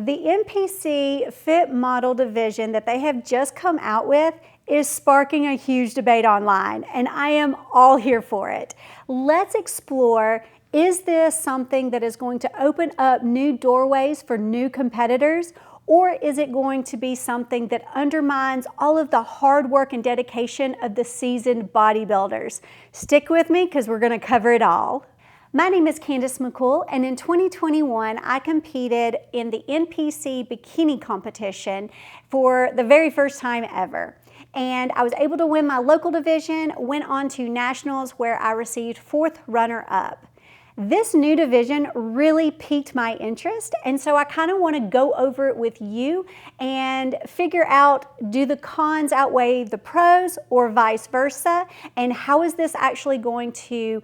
The NPC Fit Model Division that they have just come out with is sparking a huge debate online, and I am all here for it. Let's explore, is this something that is going to open up new doorways for new competitors, or is it going to be something that undermines all of the hard work and dedication of the seasoned bodybuilders? Stick with me because we're going to cover it all. My name is Candace McCool, and in 2021, I competed in the NPC bikini competition for the very first time ever. And I was able to win my local division, went on to nationals where I received 4th runner-up. This new division really piqued my interest, and so I kind of want to go over it with you and figure out, do the cons outweigh the pros or vice versa, and how is this actually going to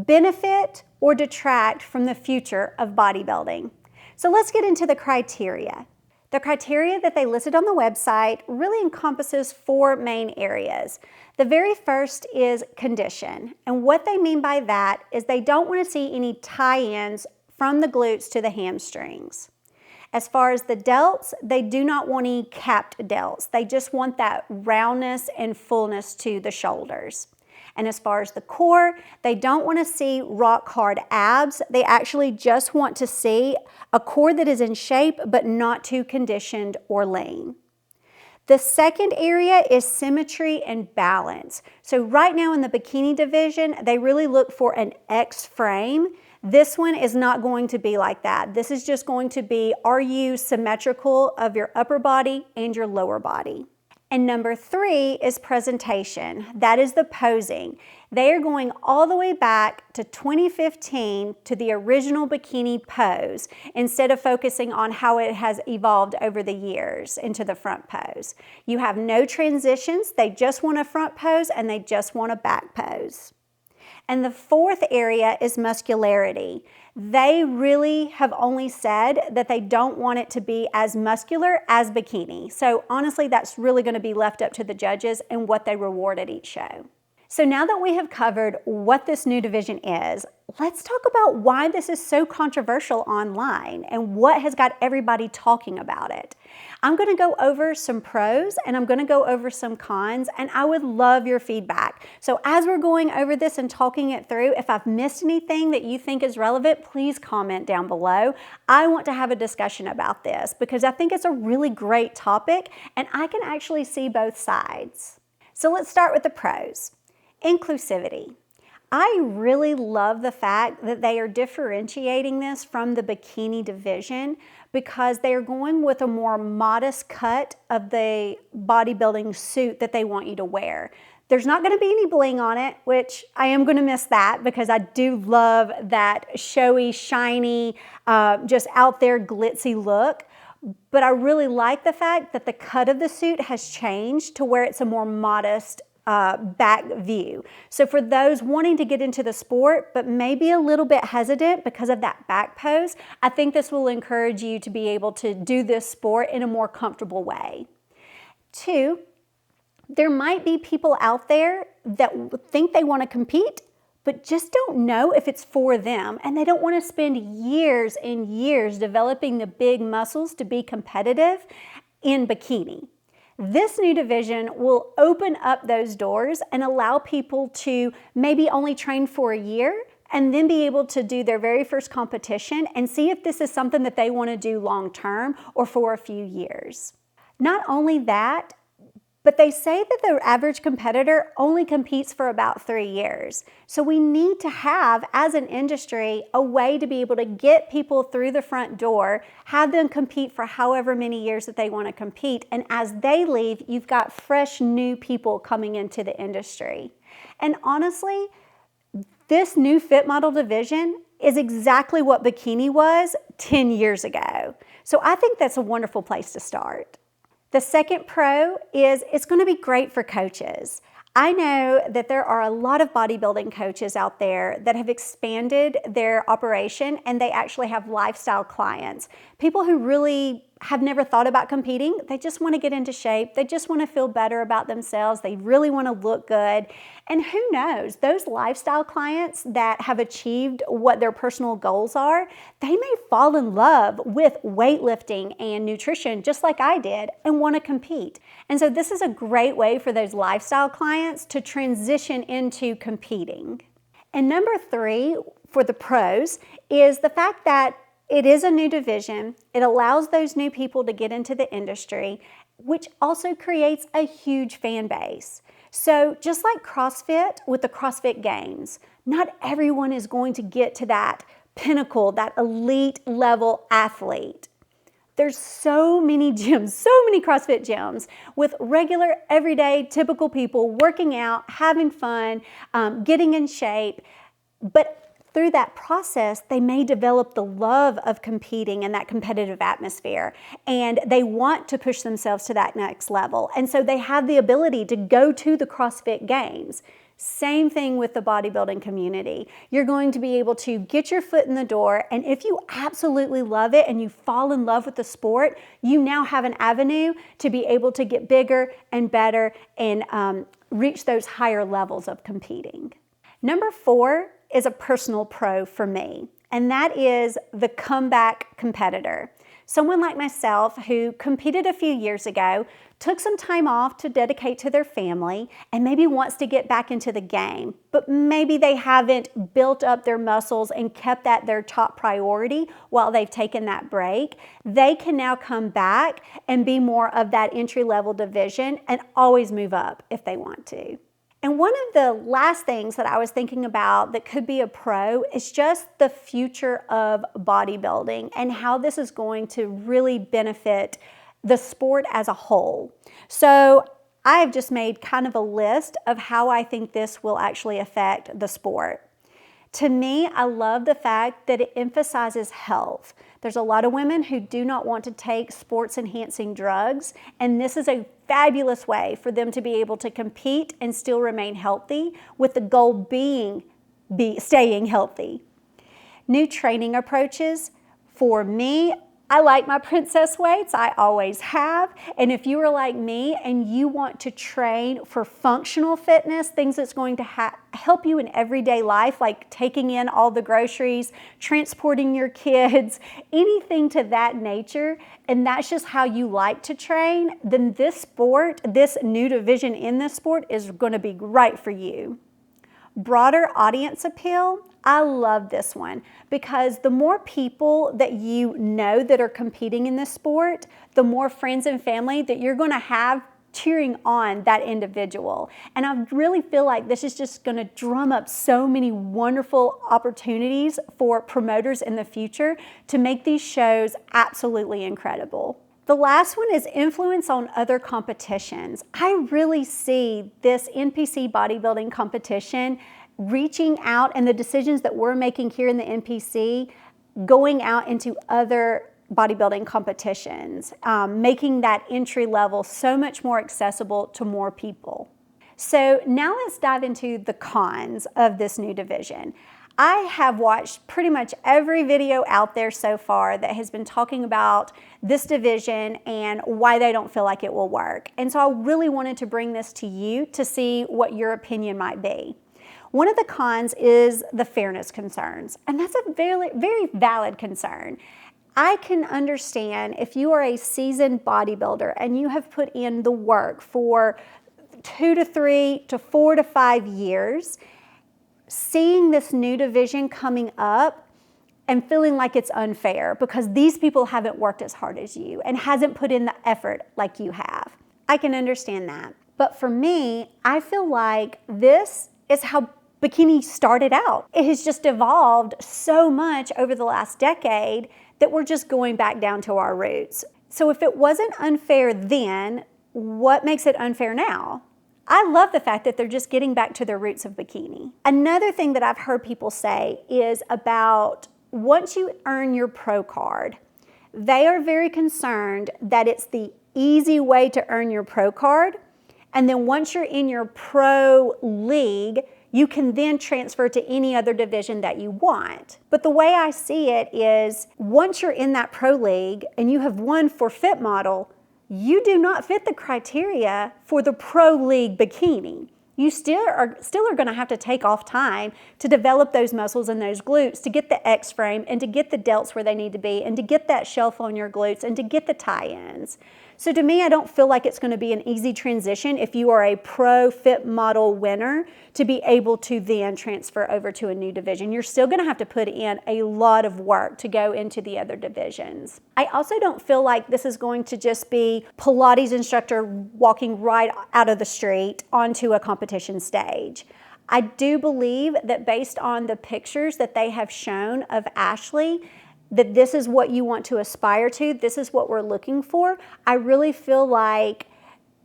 benefit or detract from the future of bodybuilding? So let's get into the criteria. The criteria that they listed on the website really encompasses 4 main areas. The very first is condition, and what they mean by that is they don't want to see any tie-ins from the glutes to the hamstrings. As far as the delts, they do not want any capped delts. They just want that roundness and fullness to the shoulders. And as far as the core, they don't want to see rock hard abs. They actually just want to see a core that is in shape but not too conditioned or lean. The second area is symmetry and balance. So right now in the bikini division, they really look for an X frame. This one is not going to be like that. This is just going to be, are you symmetrical of your upper body and your lower body? And number 3 is presentation. That is the posing. They are going all the way back to 2015 to the original bikini pose instead of focusing on how it has evolved over the years into the front pose. You have no transitions. They just want a front pose and they just want a back pose. And the 4th area is muscularity. They really have only said that they don't want it to be as muscular as bikini. So honestly, that's really going to be left up to the judges and what they reward at each show. So now that we have covered what this new division is, let's talk about why this is so controversial online and what has got everybody talking about it. I'm going to go over some pros and I'm going to go over some cons, and I would love your feedback. So as we're going over this and talking it through, if I've missed anything that you think is relevant, please comment down below. I want to have a discussion about this because I think it's a really great topic and I can actually see both sides. So let's start with the pros. Inclusivity. I really love the fact that they are differentiating this from the bikini division because they are going with a more modest cut of the bodybuilding suit that they want you to wear. There's not going to be any bling on it, which I am going to miss that because I do love that showy, shiny, just out there glitzy look. But I really like the fact that the cut of the suit has changed to where it's a more modest back view. So for those wanting to get into the sport, but maybe a little bit hesitant because of that back pose, I think this will encourage you to be able to do this sport in a more comfortable way. 2, there might be people out there that think they want to compete, but just don't know if it's for them, and they don't want to spend years and years developing the big muscles to be competitive in bikini. This new division will open up those doors and allow people to maybe only train for a year and then be able to do their very first competition and see if this is something that they want to do long term or for a few years. Not only that, but they say that the average competitor only competes for about 3 years. So we need to have, as an industry, a way to be able to get people through the front door, have them compete for however many years that they want to compete. And as they leave, you've got fresh new people coming into the industry. And honestly, this new Fit Model Division is exactly what bikini was 10 years ago. So I think that's a wonderful place to start. The second pro is it's going to be great for coaches. I know that there are a lot of bodybuilding coaches out there that have expanded their operation and they actually have lifestyle clients, people who really have never thought about competing. They just want to get into shape. They just want to feel better about themselves. They really want to look good. And who knows, those lifestyle clients that have achieved what their personal goals are, they may fall in love with weightlifting and nutrition just like I did and want to compete. And so this is a great way for those lifestyle clients to transition into competing. And number 3 for the pros is the fact that it is a new division. It allows those new people to get into the industry, which also creates a huge fan base. So just like CrossFit with the CrossFit Games, not everyone is going to get to that pinnacle, that elite level athlete. There's so many gyms, so many CrossFit gyms with regular, everyday, typical people working out, having fun, getting in shape. But through that process, they may develop the love of competing in that competitive atmosphere, and they want to push themselves to that next level. And so they have the ability to go to the CrossFit Games. Same thing with the bodybuilding community. You're going to be able to get your foot in the door, and if you absolutely love it and you fall in love with the sport, you now have an avenue to be able to get bigger and better and reach those higher levels of competing. Number 4 is a personal pro for me, and that is the comeback competitor. Someone like myself who competed a few years ago, took some time off to dedicate to their family, and maybe wants to get back into the game, but maybe they haven't built up their muscles and kept that their top priority while they've taken that break. They can now come back and be more of that entry-level division and always move up if they want to. And one of the last things that I was thinking about that could be a pro is just the future of bodybuilding and how this is going to really benefit the sport as a whole. So I've just made kind of a list of how I think this will actually affect the sport. To me, I love the fact that it emphasizes health. There's a lot of women who do not want to take sports-enhancing drugs, and this is a fabulous way for them to be able to compete and still remain healthy, with the goal being staying healthy. New training approaches. For me, I like my princess weights, I always have, and if you are like me and you want to train for functional fitness, things that's going to help you in everyday life, like taking in all the groceries, transporting your kids, anything to that nature, and that's just how you like to train, then this sport, this new division in this sport is going to be right for you. Broader audience appeal. I love this one because the more people that you know that are competing in this sport, the more friends and family that you're going to have cheering on that individual. And I really feel like this is just going to drum up so many wonderful opportunities for promoters in the future to make these shows absolutely incredible. The last one is influence on other competitions. I really see this NPC bodybuilding competition reaching out, and the decisions that we're making here in the NPC going out into other bodybuilding competitions, making that entry level so much more accessible to more people. So now let's dive into the cons of this new division. I have watched pretty much every video out there so far that has been talking about this division and why they don't feel like it will work. And so I really wanted to bring this to you to see what your opinion might be. One of the cons is the fairness concerns, and that's a very, very valid concern. I can understand if you are a seasoned bodybuilder and you have put in the work for 2 to 3 to 4 to 5 years, seeing this new division coming up and feeling like it's unfair because these people haven't worked as hard as you and hasn't put in the effort like you have. I can understand that. But for me, I feel like this is how bikini started out. It has just evolved so much over the last decade that we're just going back down to our roots. So if it wasn't unfair then, what makes it unfair now? I love the fact that they're just getting back to their roots of bikini. Another thing that I've heard people say is about once you earn your pro card, they are very concerned that it's the easy way to earn your pro card. And then once you're in your pro league, you can then transfer to any other division that you want. But the way I see it is, once you're in that pro league and you have won for Fit Model, you do not fit the criteria for the pro league bikini. You still are going to have to take off time to develop those muscles and those glutes, to get the X frame and to get the delts where they need to be and to get that shelf on your glutes and to get the tie-ins. So to me, I don't feel like it's going to be an easy transition if you are a pro Fit Model winner to be able to then transfer over to a new division. You're still going to have to put in a lot of work to go into the other divisions. I also don't feel like this is going to just be Pilates instructor walking right out of the street onto a competition stage. I do believe that based on the pictures that they have shown of Ashley, that this is what you want to aspire to, this is what we're looking for. I really feel like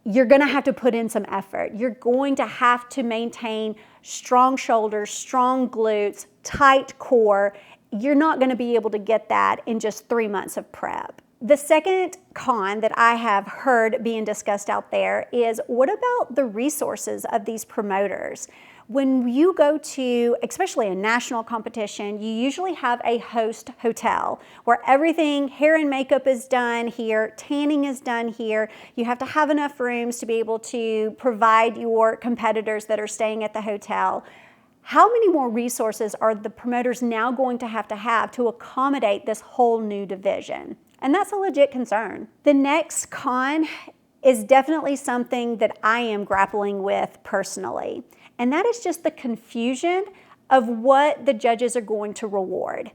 you're going to have to put in some effort. You're going to have to maintain strong shoulders, strong glutes, tight core. You're not going to be able to get that in just 3 months of prep. The second con that I have heard being discussed out there is, what about the resources of these promoters? When you go to, especially a national competition, you usually have a host hotel where everything, hair and makeup is done here, tanning is done here. You have to have enough rooms to be able to provide your competitors that are staying at the hotel. How many more resources are the promoters now going to have to accommodate this whole new division? And that's a legit concern. The next con is definitely something that I am grappling with personally. And that is just the confusion of what the judges are going to reward.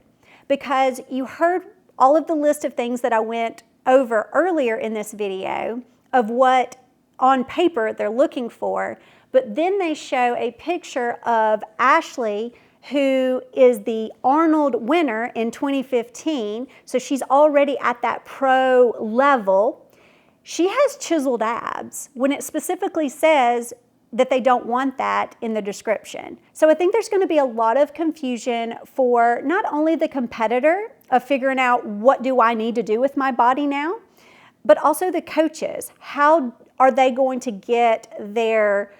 Because you heard all of the list of things that I went over earlier in this video of what on paper they're looking for, but then they show a picture of Ashley, who is the Arnold winner in 2015. So she's already at that pro level. She has chiseled abs when it specifically says that they don't want that in the description. So I think there's going to be a lot of confusion for not only the competitor of figuring out what do I need to do with my body now, but also the coaches. How are they going to get their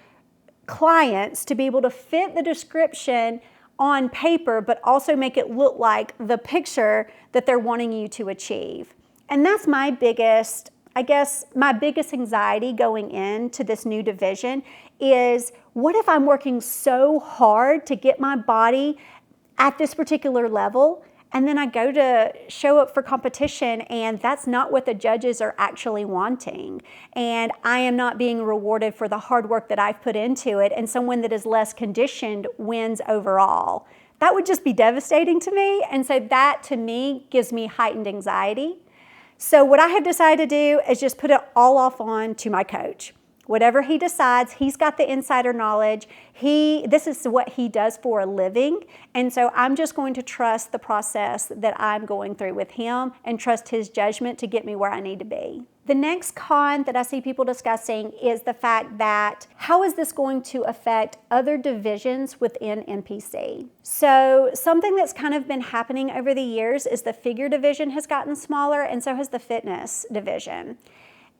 clients to be able to fit the description on paper, but also make it look like the picture that they're wanting you to achieve? And that's my biggest, my biggest anxiety going into this new division is, what if I'm working so hard to get my body at this particular level, and then I go to show up for competition and that's not what the judges are actually wanting, and I am not being rewarded for the hard work that I've put into it, and someone that is less conditioned wins overall? That would just be devastating to me, and so that to me gives me heightened anxiety. So what I have decided to do is just put it all off on to my coach. Whatever he decides, he's got the insider knowledge. This is what he does for a living. And so I'm just going to trust the process that I'm going through with him and trust his judgment to get me where I need to be. The next con that I see people discussing is the fact that, how is this going to affect other divisions within NPC? So something that's kind of been happening over the years is the figure division has gotten smaller, and so has the fitness division.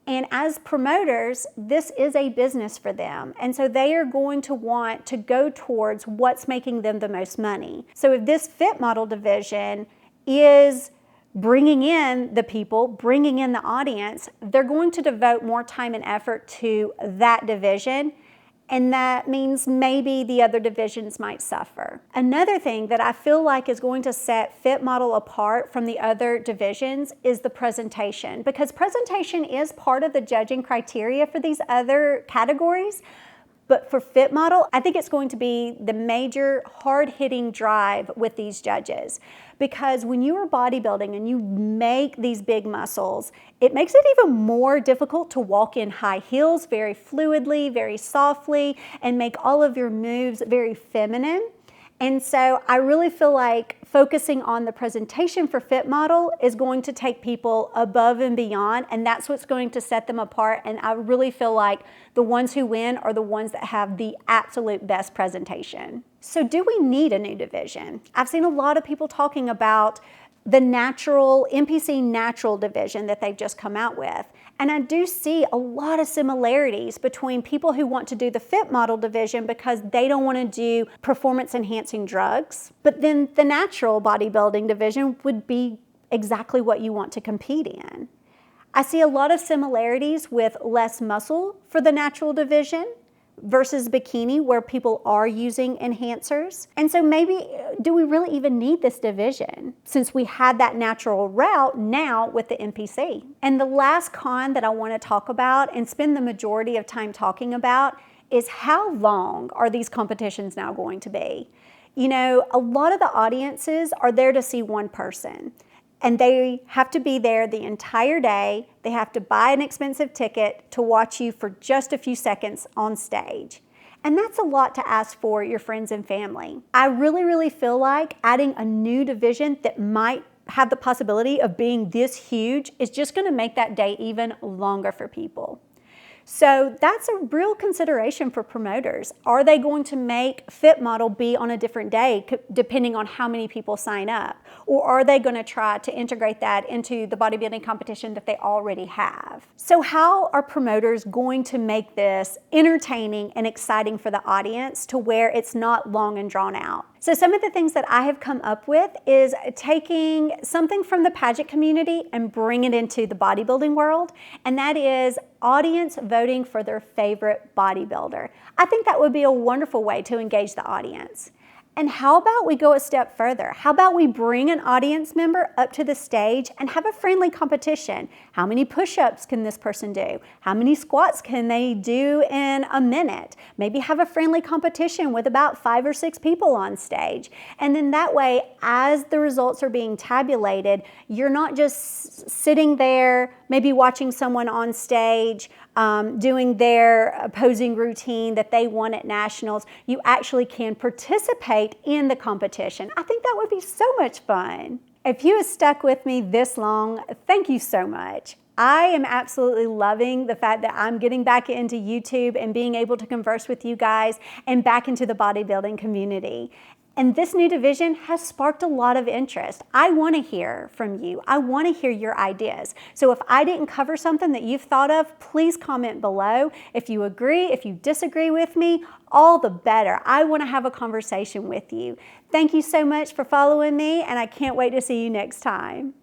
And as promoters, this is a business for them. And so they are going to want to go towards what's making them the most money. So if this Fit Model division is bringing in the people, bringing in the audience, they're going to devote more time and effort to that division. And that means maybe the other divisions might suffer. Another thing that I feel like is going to set Fit Model apart from the other divisions is the presentation, because presentation is part of the judging criteria for these other categories. But for Fit Model, I think it's going to be the major hard-hitting drive with these judges. Because when you are bodybuilding and you make these big muscles, it makes it even more difficult to walk in high heels very fluidly, very softly, and make all of your moves very feminine. And so I really feel like focusing on the presentation for Fit Model is going to take people above and beyond, and that's what's going to set them apart. And I really feel like the ones who win are the ones that have the absolute best presentation. So do we need a new division? I've seen a lot of people talking about the natural, NPC natural division that they've just come out with. And I do see a lot of similarities between people who want to do the Fit Model division because they don't want to do performance enhancing drugs. But then the natural bodybuilding division would be exactly what you want to compete in. I see a lot of similarities with less muscle for the natural division versus bikini, where people are using enhancers. And so maybe, do we really even need this division since we had that natural route now with the NPC? And the last con that I want to talk about and spend the majority of time talking about is how long are these competitions now going to be? You know, a lot of the audiences are there to see one person. And they have to be there the entire day. They have to buy an expensive ticket to watch you for just a few seconds on stage. And that's a lot to ask for your friends and family. I really feel like adding a new division that might have the possibility of being this huge is just going to make that day even longer for people. So that's a real consideration for promoters. Are they going to make Fit Model be on a different day depending on how many people sign up? Or are they going to try to integrate that into the bodybuilding competition that they already have? So how are promoters going to make this entertaining and exciting for the audience to where it's not long and drawn out? So some of the things that I have come up with is taking something from the pageant community and bringing it into the bodybuilding world, and that is audience voting for their favorite bodybuilder. I think that would be a wonderful way to engage the audience. And how about we go a step further? How about we bring an audience member up to the stage and have a friendly competition? How many push-ups can this person do? How many squats can they do in a minute? Maybe have a friendly competition with about 5 or 6 people on stage. And then that way, as the results are being tabulated, you're not just sitting there, maybe watching someone on stage doing their posing routine that they won at nationals. You actually can participate in the competition. I think that would be so much fun. If you have stuck with me this long, thank you so much. I am absolutely loving the fact that I'm getting back into YouTube and being able to converse with you guys and back into the bodybuilding community. And this new division has sparked a lot of interest. I want to hear from you. I want to hear your ideas. So if I didn't cover something that you've thought of, please comment below. If you agree, if you disagree with me, all the better. I want to have a conversation with you. Thank you so much for following me, and I can't wait to see you next time.